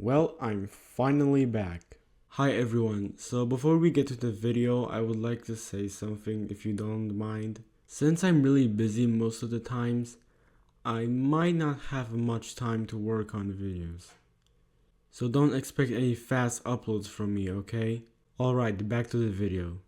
Well, I'm finally back. Hi everyone, so before we get to the video, I would like to say something if you don't mind. Since I'm really busy most of the times, I might not have much time to work on videos. So don't expect any fast uploads from me, okay? Alright, back to the video.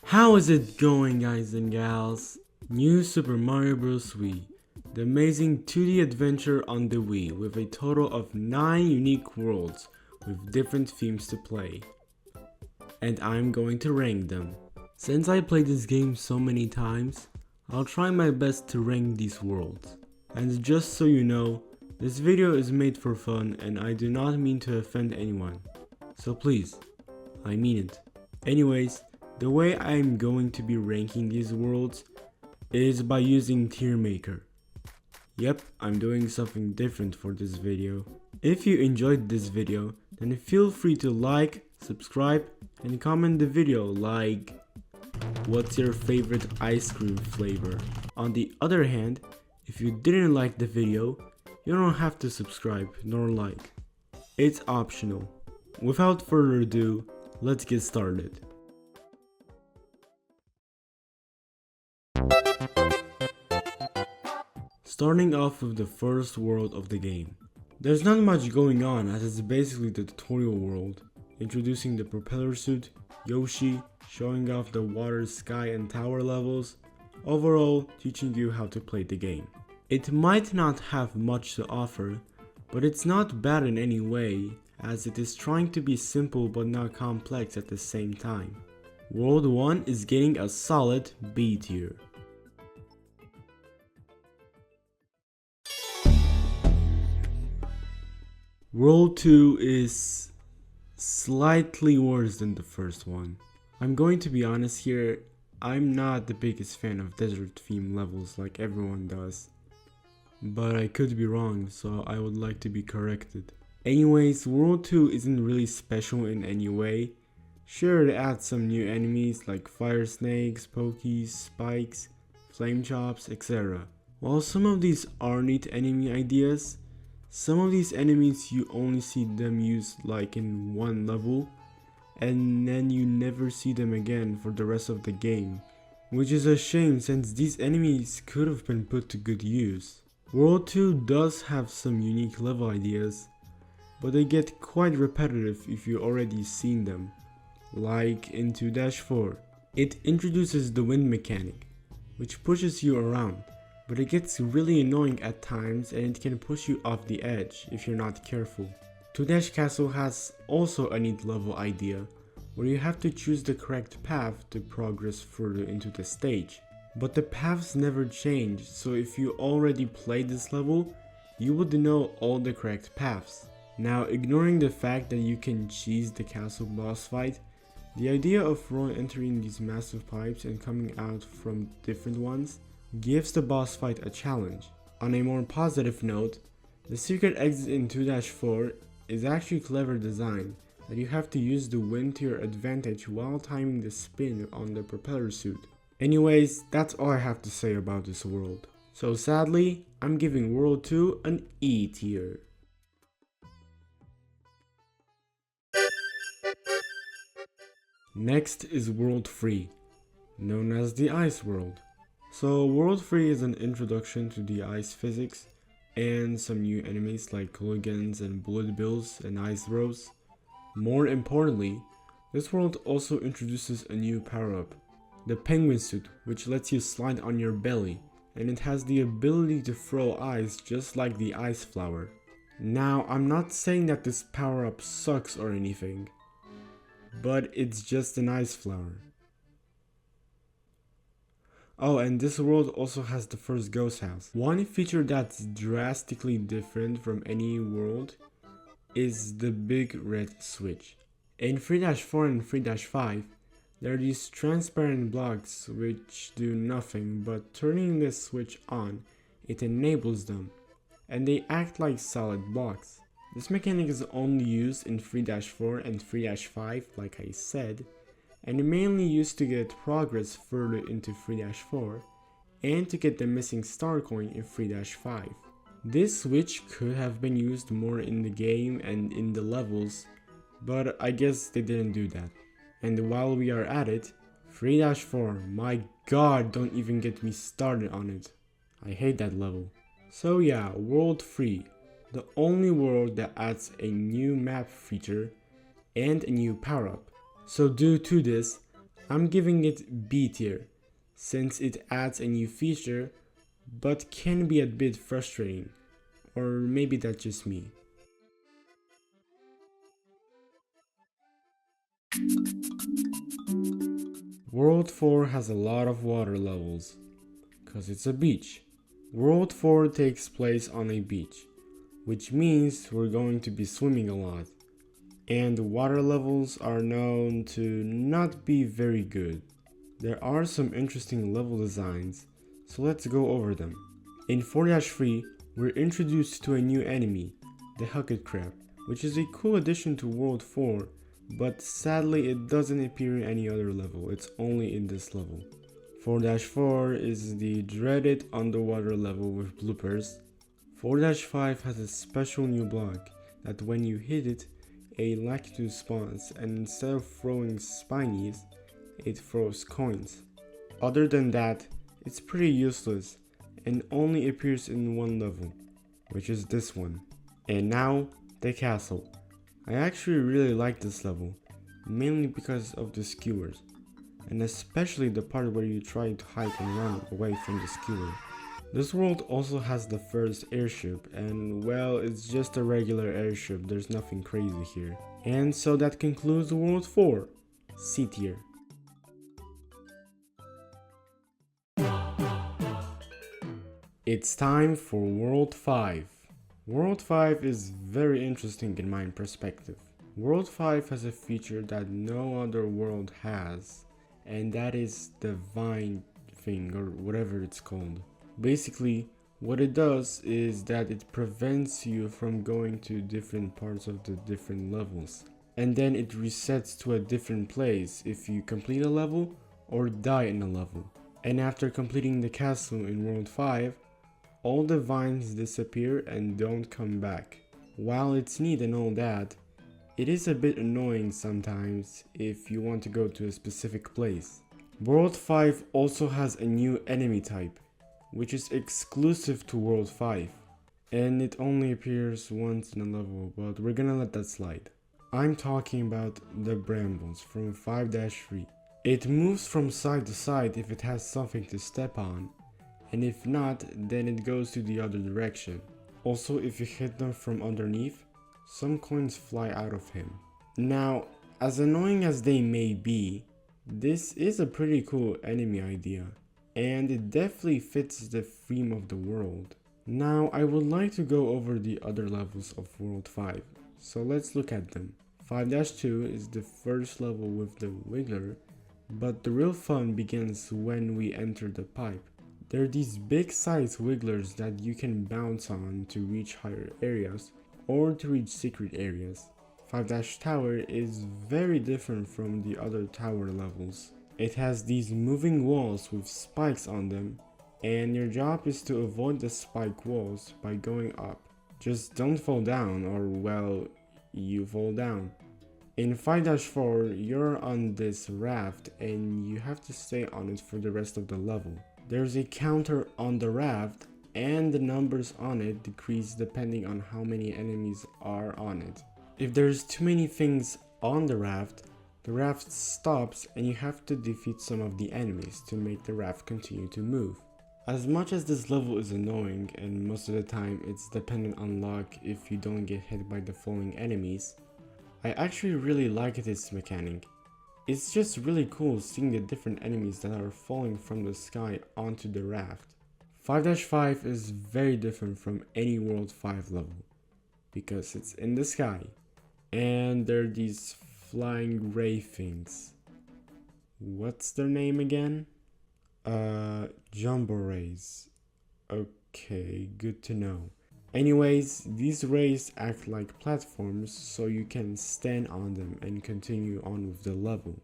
How is it going, guys and gals? New Super Mario Bros. Wii. The amazing 2D adventure on the Wii with a total of 9 unique worlds with different themes to play. And I'm going to rank them. Since I played this game so many times, I'll try my best to rank these worlds. And just so you know, this video is made for fun and I do not mean to offend anyone. So please, I mean it. Anyways, the way I'm going to be ranking these worlds is by using Tier Maker. Yep, I'm doing something different for this video. If you enjoyed this video, then feel free to like, subscribe, and comment the video like, what's your favorite ice cream flavor? On the other hand, if you didn't like the video, you don't have to subscribe nor like. It's optional. Without further ado, let's get started. Starting off with the first world of the game. There's not much going on as it's basically the tutorial world, introducing the propeller suit, Yoshi, showing off the water, sky and tower levels, overall teaching you how to play the game. It might not have much to offer, but it's not bad in any way as it is trying to be simple but not complex at the same time. World 1 is getting a solid B tier. World 2 is slightly worse than the first one. I'm going to be honest here, I'm not the biggest fan of desert theme levels like everyone does. But I could be wrong, so I would like to be corrected. Anyways, World 2 isn't really special in any way. Sure, it adds some new enemies like fire snakes, pokies, spikes, flame chops, etc. While some of these are neat enemy ideas, some of these enemies you only see them used like in one level, and then you never see them again for the rest of the game, which is a shame since these enemies could have been put to good use. World 2 does have some unique level ideas, but they get quite repetitive if you already seen them, like in 2-4. It introduces the wind mechanic, which pushes you around. But it gets really annoying at times and it can push you off the edge if you're not careful. 2-Castle has also a neat level idea, where you have to choose the correct path to progress further into the stage. But the paths never change, so if you already played this level, you would know all the correct paths. Now, ignoring the fact that you can cheese the castle boss fight, the idea of Ron entering these massive pipes and coming out from different ones gives the boss fight a challenge. On a more positive note, the secret exit in 2-4 is actually clever design, that you have to use the wind to your advantage while timing the spin on the propeller suit. Anyways, that's all I have to say about this world. So sadly, I'm giving World 2 an E tier. Next is World 3, known as the Ice World. So World 3 is an introduction to the ice physics and some new enemies like Coligans and Bullet Bills and Ice Rose. More importantly, this world also introduces a new power-up, the penguin suit, which lets you slide on your belly, and it has the ability to throw ice just like the ice flower. Now, I'm not saying that this power-up sucks or anything, but it's just an ice flower. Oh, and this world also has the first ghost house. One feature that's drastically different from any world is the big red switch. In 3-4 and 3-5, there are these transparent blocks which do nothing, but turning this switch on, it enables them, and they act like solid blocks. This mechanic is only used in 3-4 and 3-5, like I said, and mainly used to get progress further into 3-4 and to get the missing star coin in 3-5. This switch could have been used more in the game and in the levels, but I guess they didn't do that. And while we are at it, 3-4, my god, don't even get me started on it. I hate that level. So yeah, World 3, the only world that adds a new map feature and a new power-up. So due to this, I'm giving it B tier, since it adds a new feature, but can be a bit frustrating. Or maybe that's just me. World 4 has a lot of water levels, cause it's a beach. World 4 takes place on a beach, which means we're going to be swimming a lot. And the water levels are known to not be very good. There are some interesting level designs, so let's go over them. In 4-3, we're introduced to a new enemy, the Hucket Crab, which is a cool addition to World 4, but sadly it doesn't appear in any other level, it's only in this level. 4-4 is the dreaded underwater level with bloopers. 4-5 has a special new block that when you hit it, a Lactus spawns, and instead of throwing spinies, it throws coins. Other than that, it's pretty useless and only appears in one level, which is this one. And now, the castle. I actually really like this level, mainly because of the skewers, and especially the part where you try to hide and run away from the skewer. This world also has the first airship, and well, it's just a regular airship, there's nothing crazy here. And so that concludes World 4, C tier. It's time for World 5. World 5 is very interesting in my perspective. World 5 has a feature that no other world has, and that is the vine thing, or whatever it's called. Basically, what it does is that it prevents you from going to different parts of the different levels. And then it resets to a different place if you complete a level or die in a level. And after completing the castle in World 5, all the vines disappear and don't come back. While it's neat and all that, it is a bit annoying sometimes if you want to go to a specific place. World 5 also has a new enemy type, which is exclusive to World 5, and it only appears once in a level, but we're gonna let that slide. I'm talking about the brambles from 5-3. It moves from side to side if it has something to step on, and if not, then it goes to the other direction. Also, if you hit them from underneath, some coins fly out of him. Now, as annoying as they may be, this is a pretty cool enemy idea, and it definitely fits the theme of the world. Now, I would like to go over the other levels of World 5, so let's look at them. 5-2 is the first level with the Wiggler, but the real fun begins when we enter the pipe. There are these big size wigglers that you can bounce on to reach higher areas or to reach secret areas. 5-Tower is very different from the other tower levels. It has these moving walls with spikes on them, and your job is to avoid the spike walls by going up. Just don't fall down, or well, you fall down. In 5-4, you're on this raft and you have to stay on it for the rest of the level. There's a counter on the raft, and the numbers on it decrease depending on how many enemies are on it. If there's too many things on the raft stops and you have to defeat some of the enemies to make the raft continue to move. As much as this level is annoying, and most of the time it's dependent on luck if you don't get hit by the falling enemies, I actually really like this mechanic. It's just really cool seeing the different enemies that are falling from the sky onto the raft. 5-5 is very different from any World 5 level, because it's in the sky, and there are these flying ray things. What's their name again? Jumbo rays. Okay, good to know. Anyways, these rays act like platforms, so you can stand on them and continue on with the level.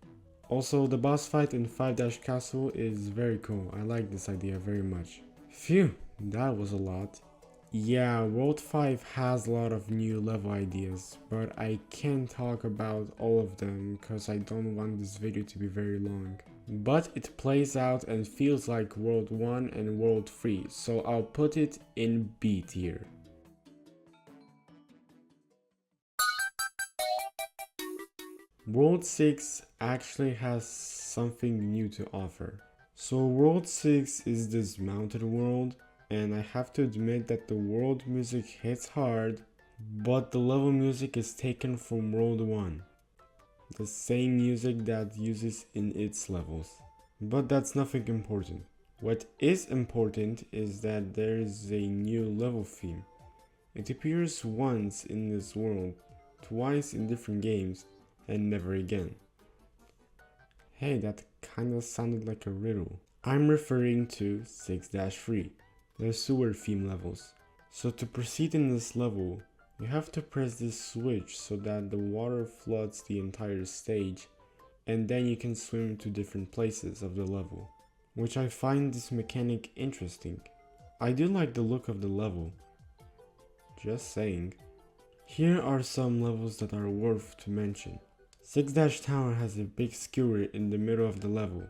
Also, the boss fight in 5-Castle is very cool. I like this idea very much. Phew, that was a lot. Yeah, World 5 has a lot of new level ideas, but I can't talk about all of them because I don't want this video to be very long. But it plays out and feels like World 1 and World 3, so I'll put it in B tier. World 6 actually has something new to offer. So World 6 is this mounted world, and I have to admit that the world music hits hard, but the level music is taken from World 1. The same music that uses in its levels. But that's nothing important. What is important is that there is a new level theme. It appears once in this world, twice in different games, and never again. Hey, that kinda sounded like a riddle. I'm referring to 6-3, the sewer theme levels. So to proceed in this level, you have to press this switch so that the water floods the entire stage, and then you can swim to different places of the level, which I find this mechanic interesting. I do like the look of the level. Just saying. Here are some levels that are worth to mention. 6-Tower has a big skewer in the middle of the level,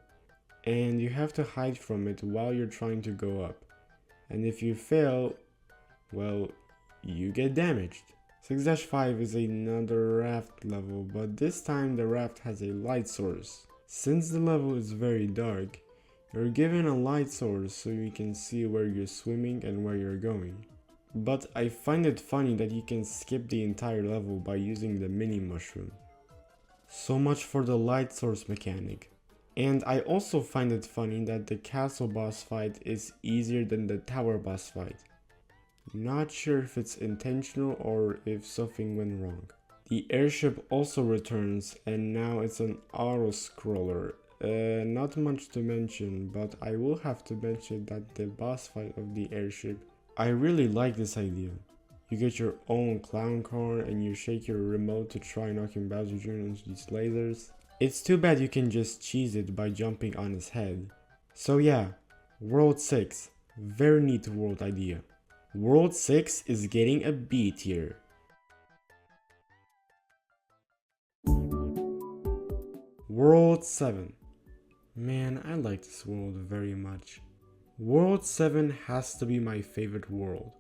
and you have to hide from it while you're trying to go up. And if you fail, well, you get damaged. 6-5 is another raft level, but this time the raft has a light source. Since the level is very dark, you're given a light source so you can see where you're swimming and where you're going. But I find it funny that you can skip the entire level by using the mini mushroom. So much for the light source mechanic. And I also find it funny that the castle boss fight is easier than the tower boss fight. Not sure if it's intentional or if something went wrong. The airship also returns, and now it's an auto scroller. Not much to mention, but I will have to mention that the boss fight of the airship, I really like this idea. You get your own clown car and you shake your remote to try knocking Bowser Jr. into these lasers. It's too bad you can just cheese it by jumping on his head. So yeah, World 6, very neat world idea. World 6 is getting a B tier. World 7. Man, I like this world very much. World 7 has to be my favorite world.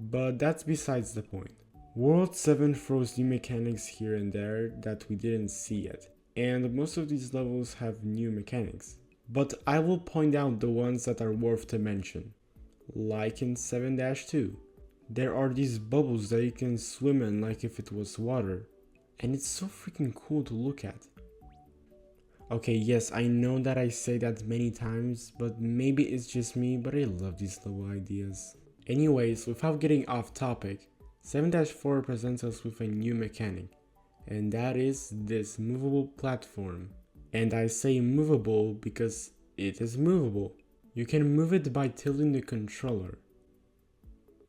But that's besides the point. World 7 throws new mechanics here and there that we didn't see yet, and most of these levels have new mechanics. But I will point out the ones that are worth to mention. Like in 7-2, there are these bubbles that you can swim in like if it was water, and it's so freaking cool to look at. Okay, yes, I know that I say that many times, but maybe it's just me, but I love these level ideas. Anyways, without getting off topic, 7-4 presents us with a new mechanic, and that is this movable platform. And I say movable because it is movable. You can move it by tilting the controller.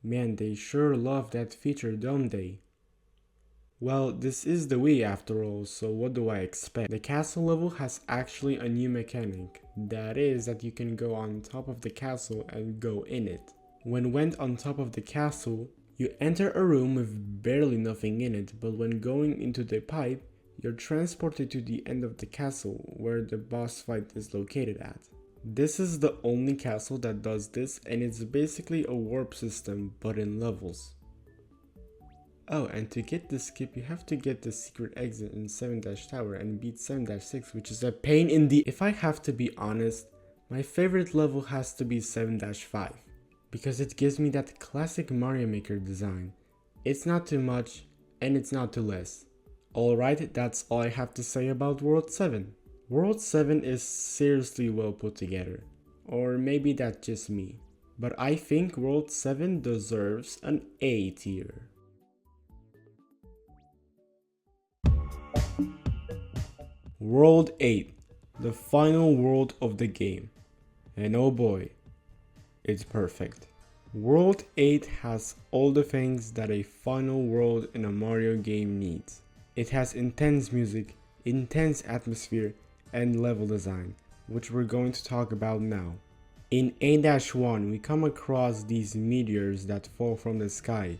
Man, they sure love that feature, don't they? Well, this is the Wii after all, so what do I expect? The castle level has actually a new mechanic. That is that you can go on top of the castle and go in it. When went on top of the castle, you enter a room with barely nothing in it, but when going into the pipe, you're transported to the end of the castle where the boss fight is located at. This is the only castle that does this, and it's basically a warp system but in levels. Oh, and to get the skip, you have to get the secret exit in 7-Tower and beat 7-6, which is a pain in the... If I have to be honest, my favorite level has to be 7-5, because it gives me that classic Mario Maker design. It's not too much, and it's not too less. Alright, that's all I have to say about World 7. World 7 is seriously well put together, or maybe that's just me, but I think World 7 deserves an A tier. World 8, the final world of the game, and oh boy, it's perfect. World 8 has all the things that a final world in a Mario game needs. It has intense music, intense atmosphere, and level design, which we're going to talk about now. In A-1, we come across these meteors that fall from the sky.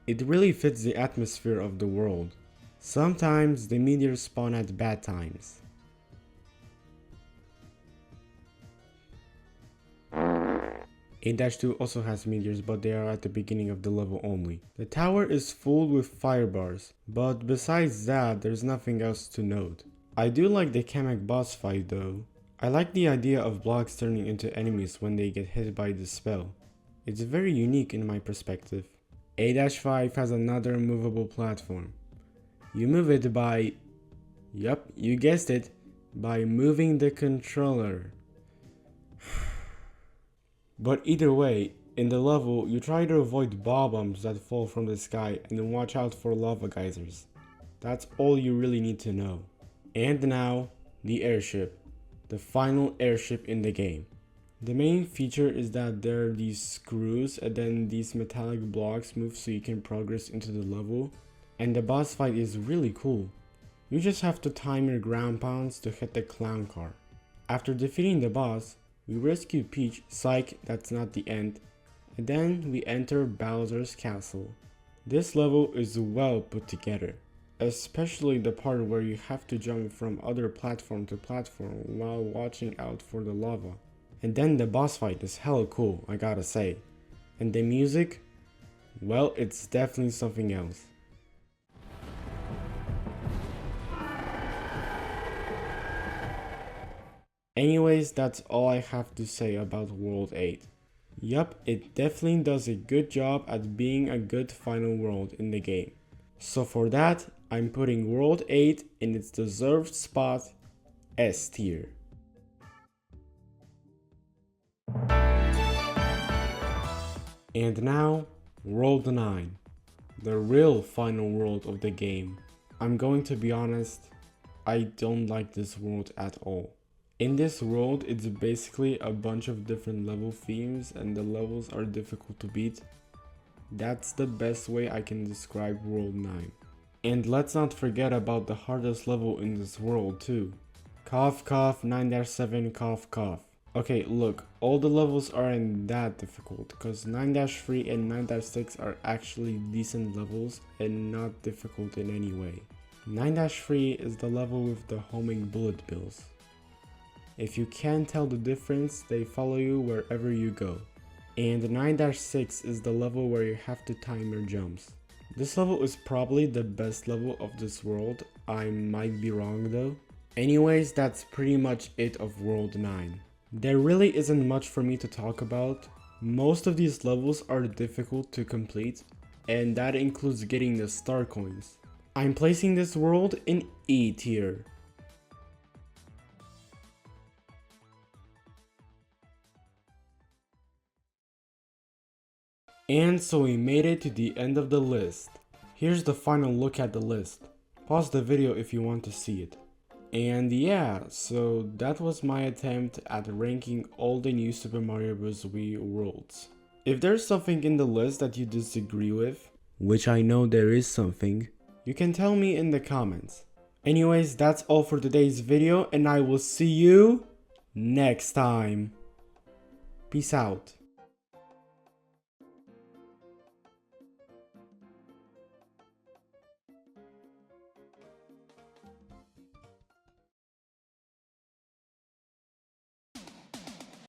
It really fits the atmosphere of the world. Sometimes the meteors spawn at bad times. A-2 also has meteors, but they are at the beginning of the level only. The tower is full with fire bars, but besides that, there's nothing else to note. I do like the Kamek boss fight though. I like the idea of blocks turning into enemies when they get hit by the spell. It's very unique in my perspective. A-5 has another movable platform. You move it by... Yup, you guessed it, by moving the controller. But either way, in the level, you try to avoid bombs that fall from the sky and watch out for lava geysers. That's all you really need to know. And now, the airship. The final airship in the game. The main feature is that there are these screws and then these metallic blocks move so you can progress into the level. And the boss fight is really cool. You just have to time your ground pounds to hit the clown car. After defeating the boss, we rescue Peach, psych, that's not the end, and then we enter Bowser's castle. This level is well put together, especially the part where you have to jump from other platform to platform while watching out for the lava. And then the boss fight is hella cool, I gotta say. And the music? Well, it's definitely something else. Anyways, that's all I have to say about World 8. Yup, it definitely does a good job at being a good final world in the game. So for that, I'm putting World 8 in its deserved spot, S tier. And now, World 9. The real final world of the game. I'm going to be honest, I don't like this world at all. In this world, it's basically a bunch of different level themes and the levels are difficult to beat. That's the best way I can describe World 9. And let's not forget about the hardest level in this world too. Cough cough 9-7 cough cough. Okay, look, all the levels aren't that difficult because 9-3 and 9-6 are actually decent levels and not difficult in any way. 9-3 is the level with the homing bullet bills. If you can't tell the difference, they follow you wherever you go. And 9-6 is the level where you have to time your jumps. This level is probably the best level of this world, I might be wrong though. Anyways, that's pretty much it of World 9. There really isn't much for me to talk about. Most of these levels are difficult to complete, and that includes getting the star coins. I'm placing this world in E tier. And so we made it to the end of the list. Here's the final look at the list. Pause the video if you want to see it. And yeah, so that was my attempt at ranking all the new Super Mario Bros. Wii worlds. If there's something in the list that you disagree with, which I know there is something, you can tell me in the comments. Anyways, that's all for today's video and I will see you next time. Peace out.